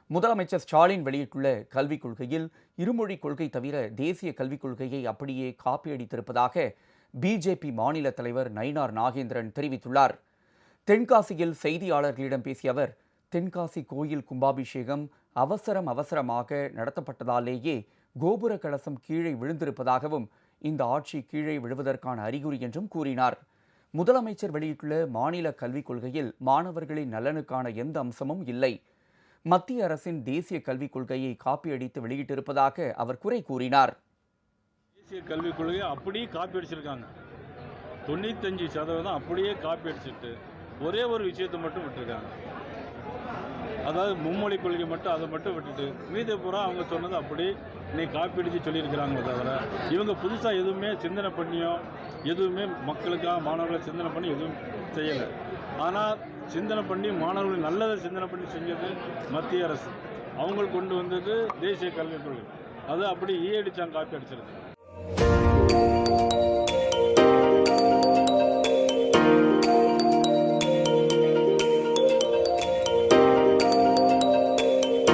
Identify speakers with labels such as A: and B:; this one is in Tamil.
A: முதலமைச்சர் ஸ்டாலின் வெளியிட்டுள்ள கல்விக் கொள்கையில் இருமொழி கொள்கை தவிர தேசிய கல்விக் கொள்கையை அப்படியே காப்பியடித்திருப்பதாக பிஜேபி மாநில தலைவர் நயினார் நாகேந்திரன் தெரிவித்துள்ளார். தென்காசியில் செய்தியாளர்களிடம் பேசிய அவர், தென்காசி கோயில் கும்பாபிஷேகம் அவசரமாக நடத்தப்பட்டதாலேயே கோபுர கலசம் கீழே விழுந்திருப்பதாகவும் இந்த ஆட்சி கீழே விழுவதற்கான அறிகுறி என்றும் கூறினார். முதலமைச்சர் வெளியிட்டுள்ள மாநில கல்விக் கொள்கையில் மாணவர்களின் நலனுக்கான எந்த அம்சமும் இல்லை. மத்திய அரசின் தேசிய கல்விக் கொள்கையை காப்பியடித்து வெளியிட்டிருப்பதாக அவர் குறை கூறினார்.
B: தேசிய கல்விக் கொள்கையை அப்படியே காப்பி அடிச்சிருக்காங்க. 95% அப்படியே காப்பி அடிச்சுட்டு ஒரே ஒரு விஷயத்தை மட்டும் விட்டுருக்காங்க. அதாவது மும்மொழி கொள்கை மட்டும் அதை மட்டும் விட்டுட்டு மீதி பூரா அவங்க சொன்னது அப்படி நீ காப்பி அடித்து சொல்லியிருக்கிறாங்களே தவிர இவங்க புதுசாக எதுவுமே சிந்தனை பண்ணியோ எதுவுமே மக்களுக்காக மாணவர்களை சிந்தனை பண்ணி எதுவும் செய்யலை. ஆனால் சிந்தனை பண்ணி மாணவர்கள் நல்லதை சிந்தனை பண்ணி செஞ்சது மத்திய அரசு. அவங்க கொண்டு வந்தது தேசிய கல்விக் கொள்கை. அது அப்படி ஈயடிச்சாங்க, காப்பி அடிச்சிருக்கு.